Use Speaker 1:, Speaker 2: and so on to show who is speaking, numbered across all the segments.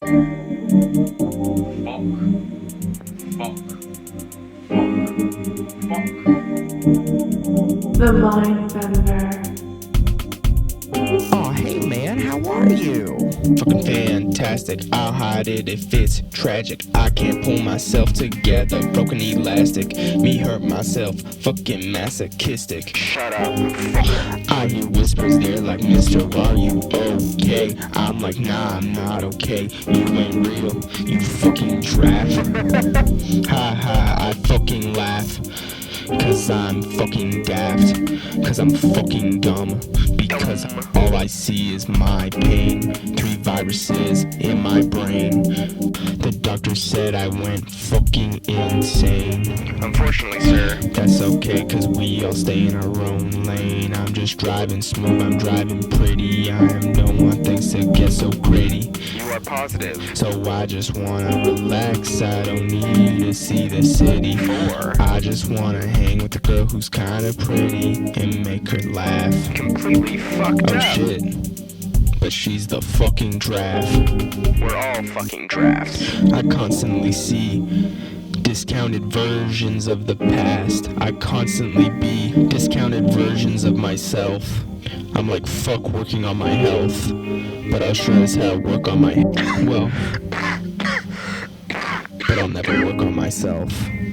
Speaker 1: The Mindbender.
Speaker 2: Oh, hey man, how are you? Fucking fantastic, I'll hide it if it's tragic. I can't pull myself together, broken elastic. Me hurt myself, fucking masochistic. Shut up. I hear whispers there like, Mister, are you okay? I'm like, nah, I'm not okay. You ain't real, you fucking draft. Ha ha, I fucking laugh. Cause I'm fucking daft, cause I'm fucking dumb, because all I see is my pain. 3 viruses in my brain. The doctor said I went fucking insane. Unfortunately, sir, that's okay, cause we all stay in our own lane. I'm just driving smooth, I'm driving pretty. I am no one things to get so gritty. You are positive, so I just wanna relax. I don't need to see the city, I just wanna hang with the girl who's kinda pretty and make her laugh. Completely fucked up. Oh shit, but she's the fucking draft. We're all fucking drafts. I constantly see discounted versions of the past. I constantly be discounted versions of myself. I'm like, fuck working on my health, but I'll sure as hell work on my well, but I'll never work on myself,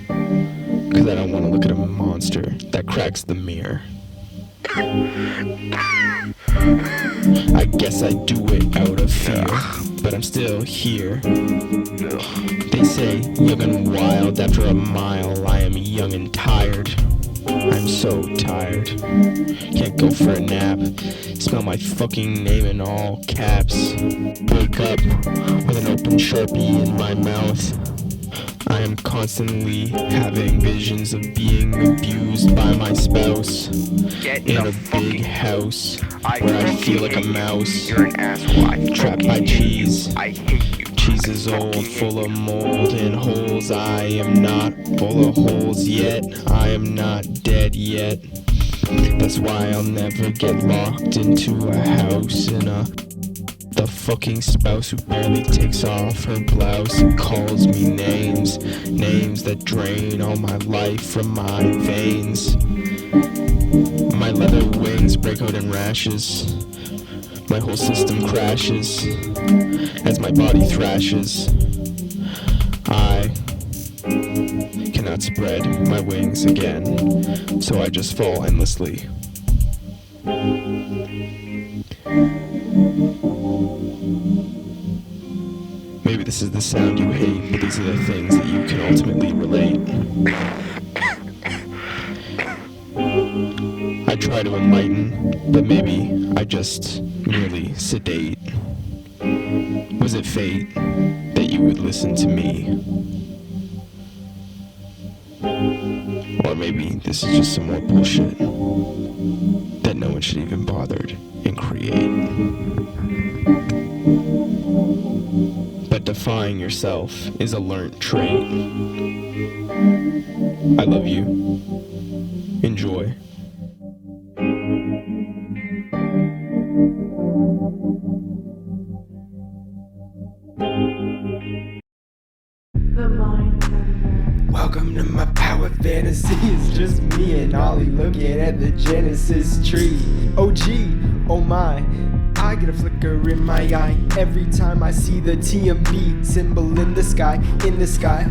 Speaker 2: cause I don't want to look at a monster that cracks the mirror. I guess I do it out of fear, but I'm still here. They say young and wild after a mile. I am young and tired. I'm so tired. Can't go for a nap. Smell my fucking name in all caps. Wake up with an open Sharpie in my mouth. I am constantly having visions of being abused by my spouse in a big house where I feel like a mouse. You're an asswipe. Trapped by cheese. I hate you. Cheese is old, full of mold and holes. I am not full of holes yet. I am not dead yet. That's why I'll never get locked into a house in the fucking spouse who barely takes off her blouse and calls me names that drain all my life from my veins. My leather wings break out in rashes. My whole system crashes as my body thrashes. I cannot spread my wings again, so I just fall endlessly. Maybe this is the sound you hate, but these are the things that you can ultimately relate. I try to enlighten, but maybe I just merely sedate. Was it fate that you would listen to me? Or maybe this is just some more bullshit that no one should even bother and create. But defying yourself is a learned trait. I love you. Enjoy.
Speaker 1: The Mindbender.
Speaker 3: Welcome to my power fantasy. It's just me and Ollie looking at the Genesis tree. Oh gee, oh my, I get a flicker in my eye every time I see the TMB symbol in the sky, in the sky.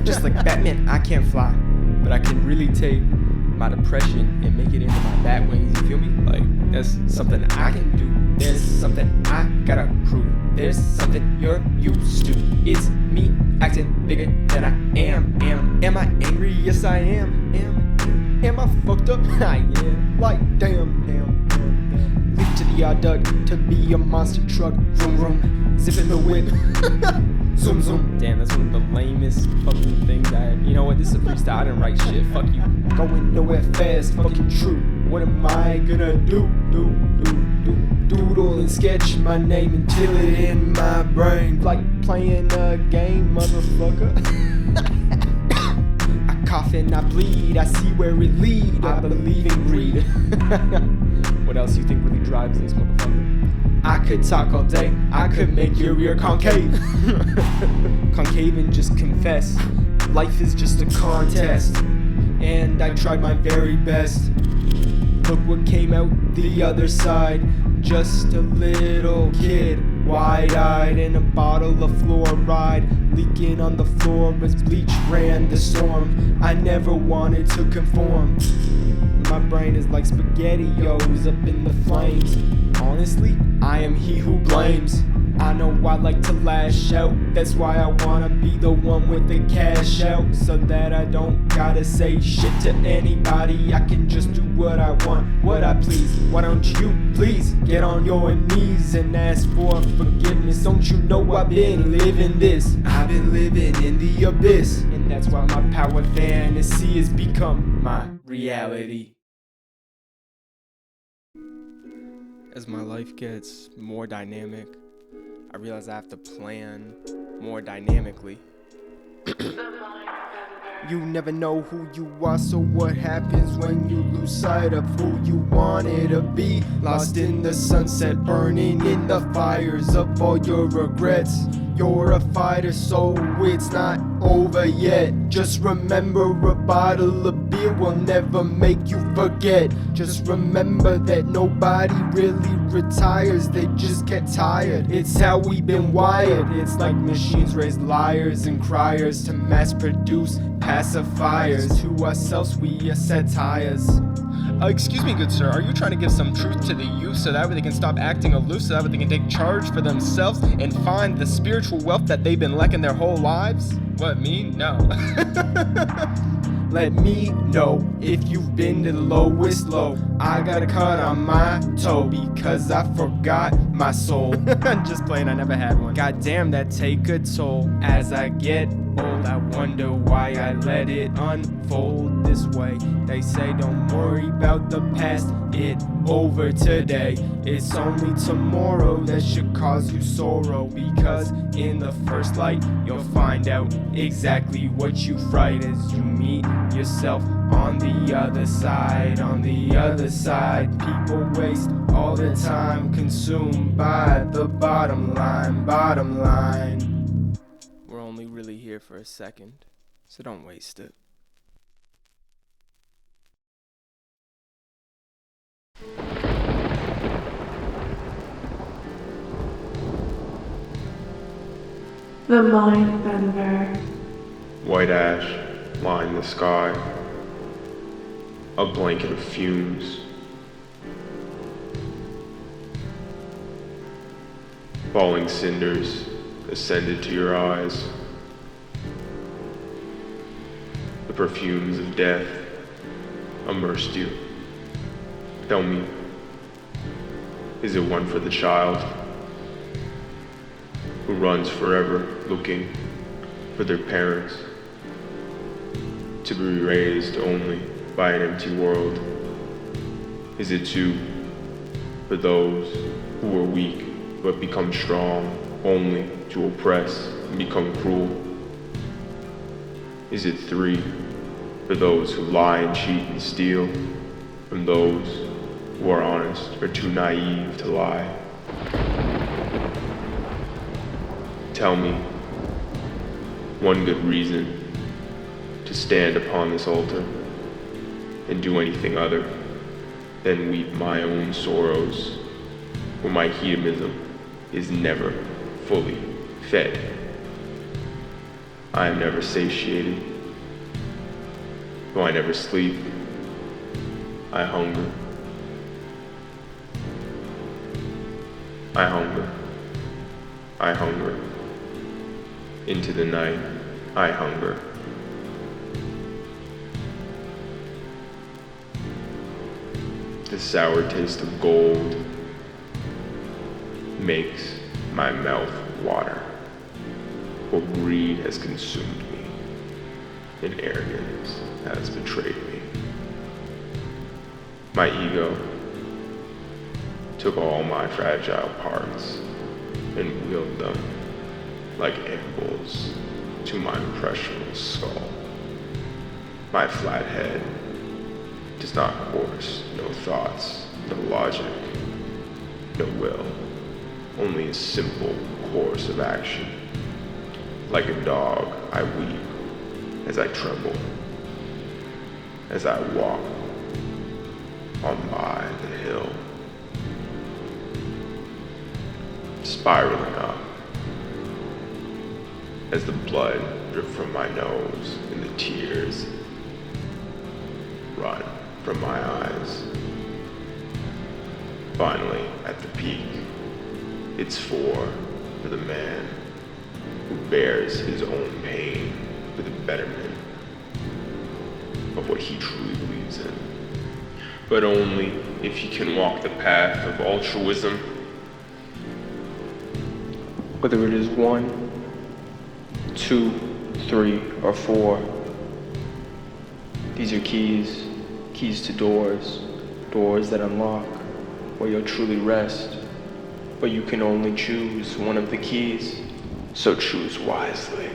Speaker 3: Just like Batman, I can't fly, but I can really take my depression and make it into my bat wings, you feel me? Like, that's something I can do. There's something I gotta prove. There's something you're used to. It's me acting bigger than I am. Am I angry? Yes I am. Am I fucked up? I am. Like damn. Leap to the yard duck to be a monster truck. Vroom vroom, zipping the whip. Zoom zoom. Damn, that's one of the lamest fucking things I. You know what? This is a freestyle. I didn't write shit. Fuck you. Going nowhere fast. Fucking true. What am I gonna do? Doodle and sketch my name until it in my brain. Like playing a game, motherfucker. I cough and I bleed. I see where it lead. I believe in greed. What else you think really drives this motherfucker? I could talk all day, I could make your ear concave. Concave and just confess, life is just a contest, and I tried my very best. Look what came out the other side. Just a little kid, wide-eyed, in a bottle of fluoride, leaking on the floor as bleach ran the storm. I never wanted to conform. My brain is like SpaghettiOs up in the flames. Honestly, I am he who blames. I know I like to lash out, that's why I wanna be the one with the cash out, so that I don't gotta say shit to anybody. I can just do what I want, what I please. Why don't you please get on your knees and ask for forgiveness? Don't you know I've been living this? I've been living in the abyss, and that's why my power fantasy has become my reality. As my life gets more dynamic, I realize I have to plan more dynamically. You never know who you are, so what happens when you lose sight of who you wanted to be? Lost in the sunset, burning in the fires of all your regrets. You're a fighter, so it's not over yet. Just remember, a bottle of beer will never make you forget. Just remember that nobody really retires, they just get tired. It's how we've been wired. It's like machines raise liars and criers to mass produce pacifiers. To ourselves we are satires. Excuse me, good sir, are you trying to give some truth to the youth so that way they can stop acting aloof, so that way they can take charge for themselves and find the spiritual wealth that they've been lacking their whole lives? What, me? No. Let me know if you've been to the lowest low. I got a cut on my toe because I forgot my soul. I'm just playing, I never had one. Goddamn, that take a toll. As I get old, I wonder why I let it unfold this way. They say don't worry about the past, it over today. It's only tomorrow that should cause you sorrow, because in the first light you'll find out exactly what you fright as you meet yourself on the other side. On the other side, people waste all their time consumed by the bottom line. Bottom line, we're only really here for a second, so don't waste it.
Speaker 1: The Mindbender.
Speaker 4: White ash line the sky, a blanket of fumes. Falling cinders ascended to your eyes. The perfumes of death immersed you. Tell me, is it one for the child who runs forever looking for their parents, to be raised only by an empty world? Is it two for those who are weak but become strong only to oppress and become cruel? Is it three for those who lie and cheat and steal from those who are honest or too naive to lie? Tell me one good reason to stand upon this altar and do anything other than weep my own sorrows, where my hedonism is never fully fed. I am never satiated, though I never sleep. I hunger. I hunger. I hunger. Into the night, I hunger. The sour taste of gold makes my mouth water, for greed has consumed me, and arrogance has betrayed me. My ego took all my fragile parts and wheeled them like animals to my impressionable skull. My flat head does not course, no thoughts, no logic, no will, only a simple course of action. Like a dog, I weep as I tremble, as I walk on by the hill, spiraling up, as the blood drip from my nose and the tears run from my eyes. Finally, at the peak, it's for the man who bears his own pain for the betterment of what he truly believes in. But only if he can walk the path of altruism. Whether it is 1, 2, 3, or 4, these are keys to doors that unlock where you'll truly rest. But you can only choose one of the keys, so choose wisely.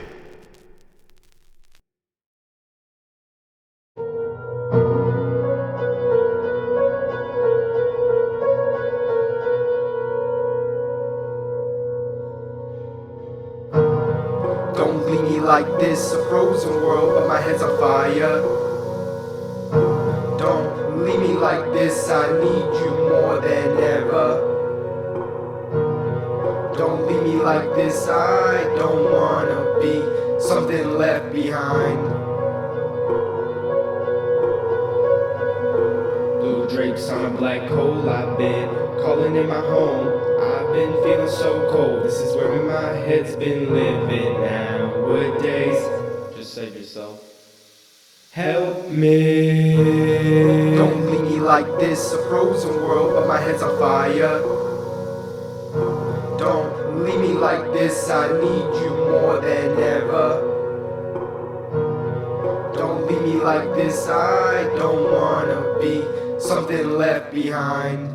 Speaker 3: Don't leave me like this, a frozen world, but my head's on fire. Don't leave me like this, I need you more than ever. Don't leave me like this, I don't wanna be something left behind. Blue drapes on a black hole, I've been calling in my home. I've been feeling so cold, this is where my head's been living nowadays. Just save yourself. Help me. Don't leave me like this, a frozen world, but my head's on fire. Don't leave me like this, I need you more than ever. Don't leave me like this, I don't wanna be something left behind.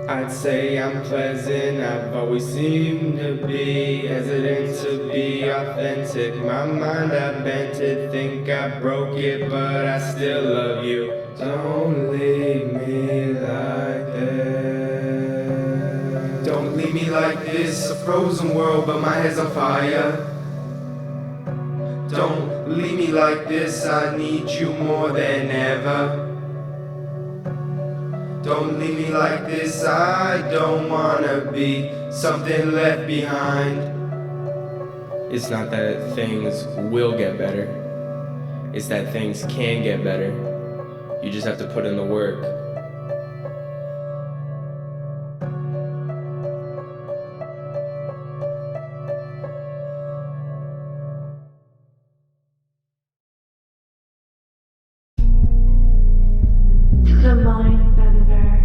Speaker 3: I'd say I'm pleasant, I've always seemed to be hesitant to be authentic. My mind I bent it, think I broke it, but I still love you. Don't leave me like this. Don't leave me like this, a frozen world, but my head's on fire. Don't leave me like this, I need you more than ever. Don't leave me like this, I don't wanna be something left behind. It's not that things will get better, it's that things can get better. You just have to put in the work.
Speaker 1: The MINDBENDER.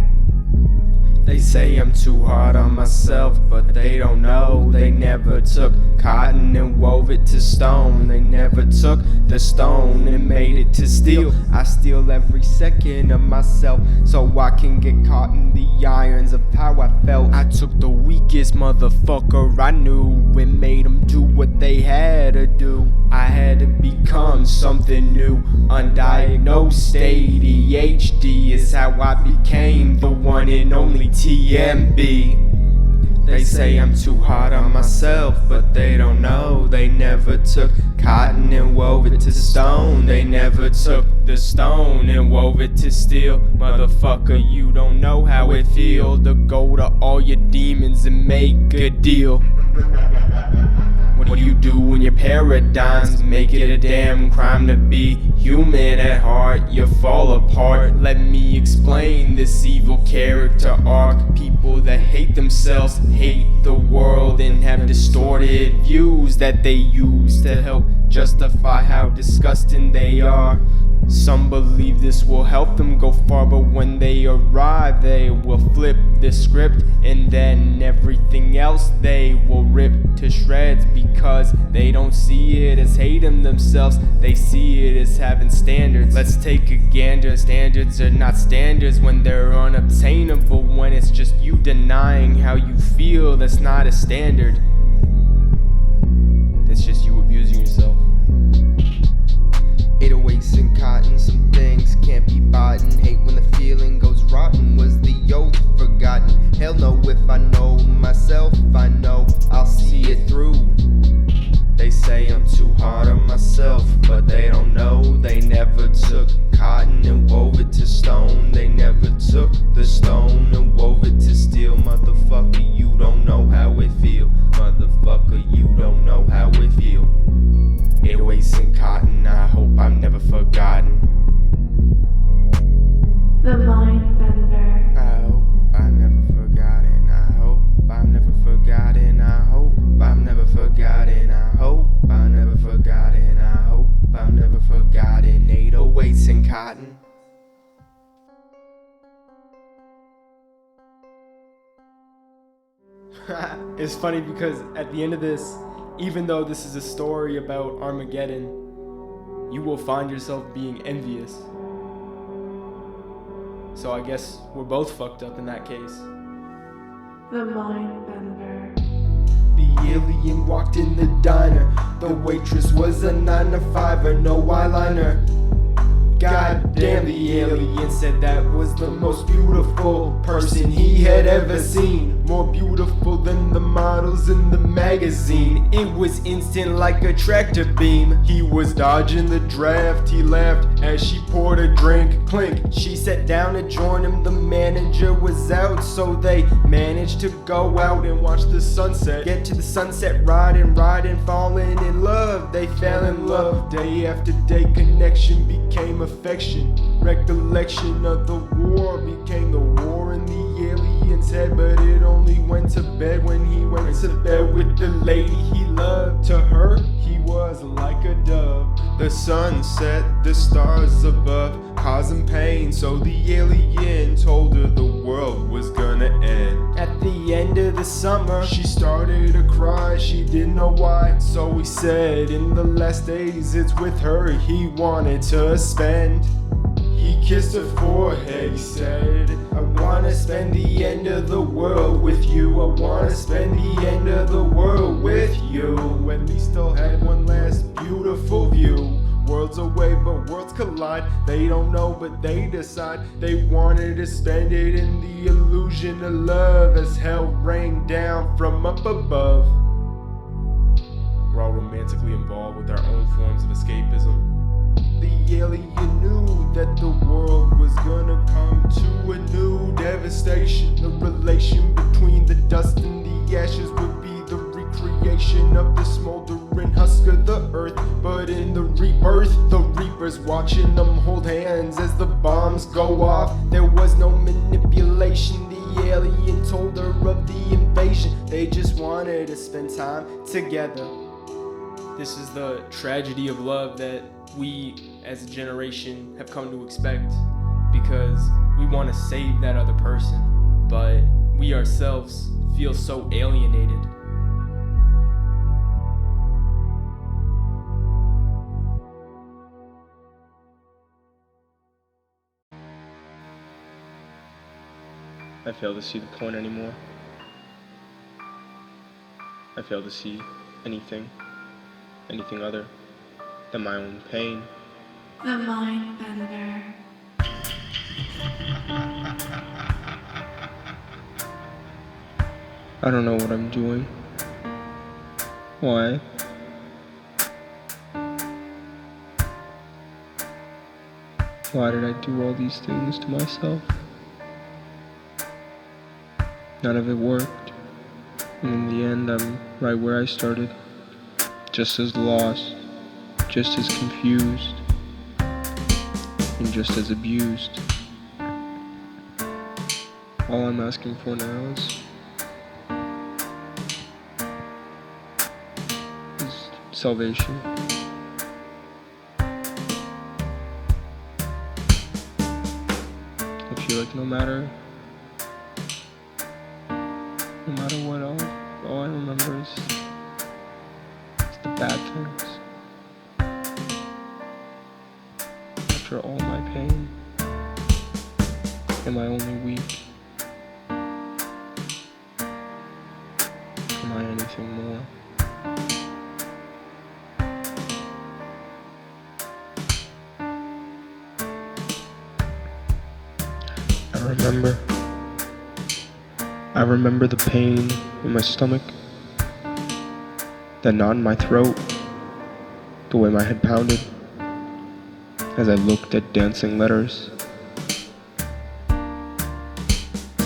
Speaker 3: They say I'm too hard on myself, but they don't know. They never took cotton and wove it to stone. They never took the stone and made it to steel. I steal every second of myself so I can get caught in the irons of how I felt. I took the weakest motherfucker I knew and made them do what they had to do. I had to become something new. Undiagnosed ADHD is how I became the one and only TMB. They say I'm too hard on myself, but they don't know. They never took cotton and wove it to stone. They never took the stone and wove it to steel. Motherfucker, you don't know how it feels to go to all your demons and make a deal. What do you do when your paradigms make it a damn crime to be human at heart? You fall apart. Let me explain this evil character arc. People that hate themselves, hate the world, and have distorted views that they use to help justify how disgusting they are. Some believe this will help them go far, but when they arrive, they will flip the script, and then everything else they will rip to shreds, because they don't see it as hating themselves, they see it as having standards. Let's take a gander. Standards are not standards when they're unobtainable. When it's just you denying how you feel, that's not a standard. That's just you abusing yourself. 808s and cotton, some things can't be bought, and hate when the feeling goes rotten? Was the oath forgotten? Hell no, if I know myself, I know I'll see it through. They say I'm too hard on myself, but they don't know. They never took cotton and wove it to stone. They never took the stone and wove it to steel. Motherfucker, you don't know how it feel. Motherfucker, you don't know how it feel. 808s and cotton, I hope I'm never forgotten.
Speaker 1: The Mindbender.
Speaker 3: I hope I'm never forgotten. I hope I'm never forgotten. I hope I'm never forgotten. I hope I'm never forgotten. I hope I'm never forgotten. 808s and cotton. It's funny because at the end of this, even though this is a story about Armageddon, you will find yourself being envious. So I guess we're both fucked up in that case.
Speaker 1: The Mindbender.
Speaker 3: The alien walked in the diner. The waitress was a 9 to 5er, no eyeliner. God damn, the alien said that was the most beautiful person he had ever seen. More beautiful than the models in the magazine. It was instant like a tractor beam. He was dodging the draft. He laughed as she poured a drink. Clink. She sat down to join him. The manager was out, so they managed to go out and watch the sunset. Get to the sunset, riding, falling in love. They fell in love. Day after day, connection became affection. Recollection of the war became the war in the alien's head, but it only went to bed when he went to bed with the lady he loved. To her, he was like a dove. The sun set, the stars above, causing pain, so the alien told her the world was gonna end. At the end of the summer, she started to cry, she didn't know why. So he said in the last days it's with her he wanted to spend. He kissed her forehead, he said, I wanna spend the end of the world with you. I wanna spend the end of the world with you. And we still had one last beautiful view. Worlds away, but worlds collide. They don't know, but they decide. They wanted to spend it in the illusion of love as hell rained down from up above. We're all romantically involved with our own forms of escapism. The alien knew that the world was gonna come to a new devastation. The relation between the dust and the ashes would be the recreation of the smoldering husk of the earth. But in the rebirth, the reapers watching them hold hands as the bombs go off. There was no manipulation. The alien told her of the invasion. They just wanted to spend time together. This is the tragedy of love that we as a generation have come to expect, because we want to save that other person, but we ourselves feel so alienated.
Speaker 2: I fail to see the point anymore. I fail to see anything other than my own pain.
Speaker 1: The Mindbender.
Speaker 2: I don't know what I'm doing. Why? Why did I do all these things to myself? None of it worked. And in the end, I'm right where I started. Just as lost, just as confused, and just as abused. All I'm asking for now is salvation. I feel like no matter what, all I remember is the bad things. After all my pain, am I only weak? Am I anything more? I don't remember. I remember the pain in my stomach, that knot in my throat, the way my head pounded as I looked at dancing letters,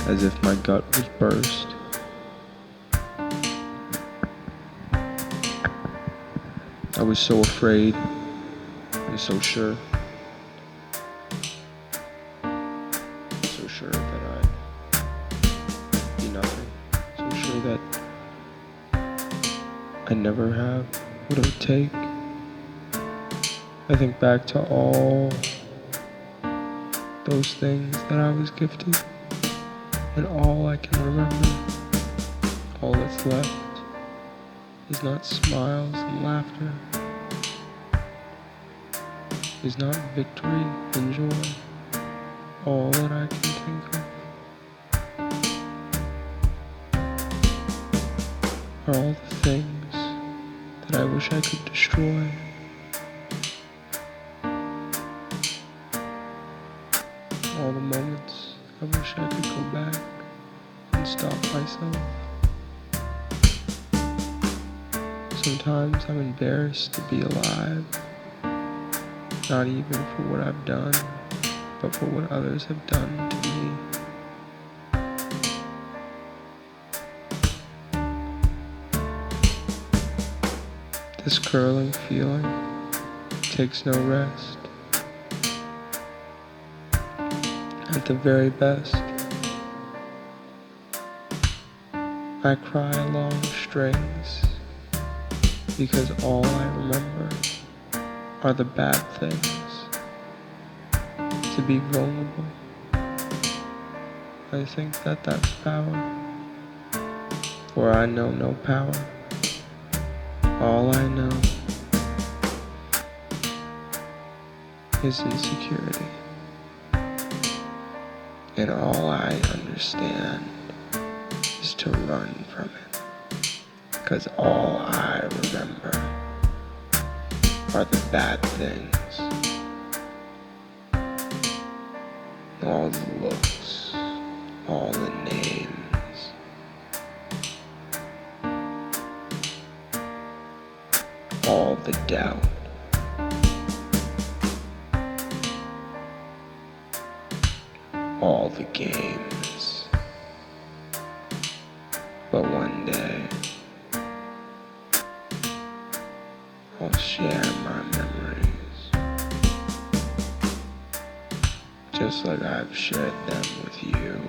Speaker 2: as if my gut was burst. I was so afraid and so sure that I'd be nothing, so sure that I'd never have what it would take. I think back to all those things that I was gifted, and all I can remember, all that's left, is not smiles and laughter, is not victory and joy, all that I can think of are all the things that I wish I could destroy. All the moments I wish I could go back and stop myself. Sometimes I'm embarrassed to be alive, not even for what I've done, but for what others have done to me. This curling feeling takes no rest. At the very best, I cry along strings because all I remember are the bad things. To be vulnerable, I think that that's power, for I know no power. All I know is insecurity, and all I understand is to run from it, because all I remember are the bad things. All the looks, all the names, all the doubt, all the games. But one day, I'll share my memories, just like I've shared them with you.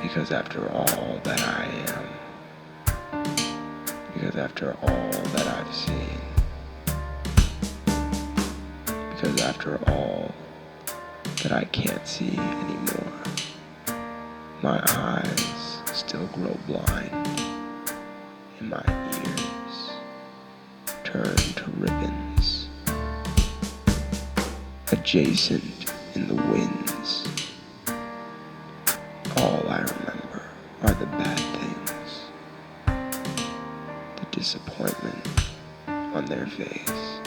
Speaker 2: Because after all that I am, because after all that I've seen, because after all that I can't see anymore, my eyes still grow blind, and my ears turn to ribbons, adjacent in the winds. All I remember are the bad things, the disappointment on their face,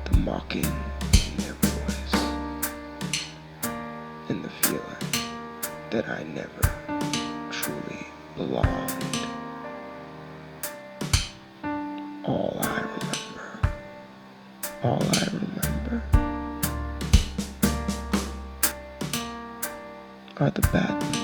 Speaker 2: the mocking in their voice, and the feeling that I never truly belonged. All I remember are the bad things.